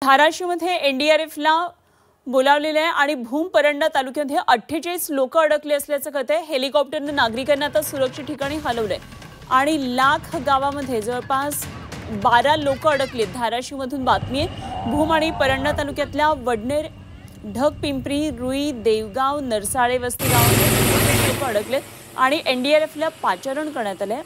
धाराशिवमध्ये एनडीआरएफला बोलावलेले आहे आणि भूम परंडा तालुक्यामध्ये 48 लोक अडकले असल्याचं कळतंय। हेलिकॉप्टरने नागरिकांना आता सुरक्षित ठिकाणी हलवलंय आणि लाख गावामध्ये जवळपास 12 लोक अडकलेत। धाराशिवमधून बातमी आहे। भूम आणि परंडा तालुक्यातल्या वडनेर, ढगपिंपरी, रुई, देवगाव, नरसाळे वस्ती गावामध्ये लोक अडकलेत आणि एनडीआरएफला पाचारण करण्यात आलंय।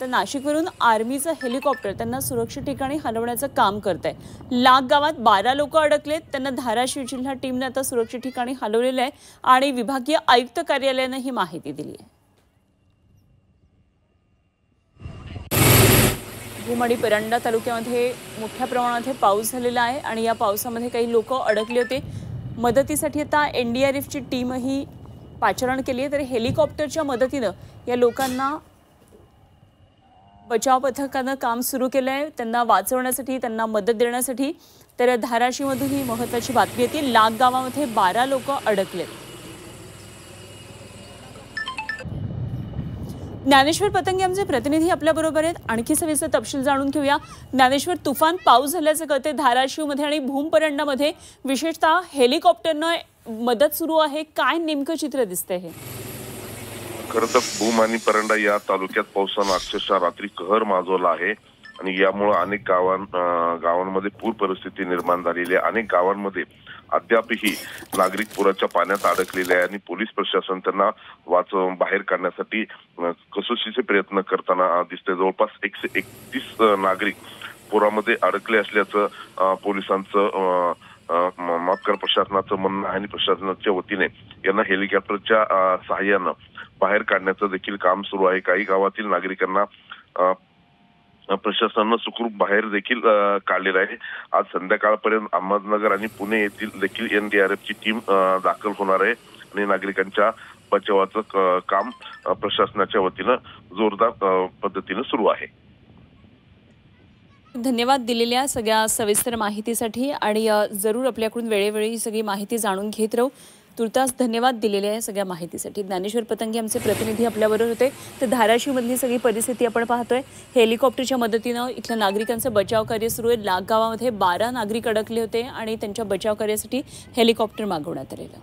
तर नाशिकवरून आर्मीचं हेलिकॉप्टर त्यांना सुरक्षित ठिकाणी हलवण्याचं काम करतंय। लाख गावात 12 लोक अडकलेत, त्यांना धाराशिव जिल्हा टीमने आता सुरक्षित ठिकाणी हलवलेलं आहे आणि विभागीय आयुक्त कार्यालयाने ही माहिती दिली आहे। भूम आणि परंडा तालुक्यामध्ये मोठ्या प्रमाणात पाऊस झालेला आहे आणि या पावसामध्ये काही लोक अडकले होते। मदतीसाठी आता एनडीआरएफची टीमही पाचारण केली आहे। तर हेलिकॉप्टरच्या मदतीने या लोकांना बचाव पथकाने काम सुरू केलं आहे, त्यांना वाचवण्यासाठी, त्यांना मदत देण्यासाठी। तर धाराशिवमधून ही महत्त्वाची बातमी येते। लाख गावामध्ये 12 लोक अडकलेत। ज्ञानेश्वर पतंगे आमचे प्रतिनिधी आपल्या बरोबर आहेत। आणखी सविस्तर तपशील जाणून घेऊया। ज्ञानेश्वर, तुफान पाऊस झाल्याचं कळते धाराशिवमध्ये आणि भूम परंडामध्ये, विशेषतः हेलिकॉप्टरने मदत सुरू आहे। काय नेमकं चित्र दिसतंय हे? खरं तर भूम आणि परंडा या तालुक्यात पावसानं अक्षरशः रात्री कहर माजवला आहे आणि यामुळे अनेक गावांमध्ये पूर परिस्थिती निर्माण झालेली आहे। अनेक गावांमध्ये अद्यापही नागरिक पुराच्या पाण्यात अडकलेले आहे आणि पोलीस प्रशासन त्यांना बाहेर काढण्यासाठी कसोशीचे प्रयत्न करताना दिसते। जवळपास 131 नागरिक पुरामध्ये अडकले असल्याचं पोलिसांचं माफकर प्रशासनाचं म्हणणं आहे आणि प्रशासनाच्या वतीने यांना हेलिकॉप्टरच्या सहाय्यानं बाहेर काढण्याचं देखील काम सुरू आहे। काही गावातील नागरिकांना प्रशासनानं सुखरूप बाहेर देखील काढलेलं आहे। आज संध्याकाळपर्यंत अहमदनगर आणि पुणे येथील देखील एनडीआरएफची टीम दाखल होणार आहे आणि नागरिकांच्या बचावाचं काम प्रशासनाच्या वतीनं जोरदार पद्धतीने सुरू आहे। धन्यवाद दिलेल्या सगळ्या सविस्तर माहितीसाठी आणि जरूर आपल्याकडून वेळोवेळी ही सगळी माहिती जाणून घेत राहू। तुर्तास धन्यवाद दिलेल्या सगळ्या माहितीसाठी। ज्ञानेश्वर पतंगे आमचे प्रतिनिधी आपल्याबरोबर होते। तर धाराशिवमधली सगळी परिस्थिती आपण पाहतोय। हेलिकॉप्टरच्या मदतीने इथल्या नागरिकांचं बचाव कार्य सुरू आहे। लाख गावामध्ये 12 नागरिक अडकले होते आणि त्यांच्या बचाव कार्यासाठी हेलिकॉप्टर मागवण्यात आलेलं।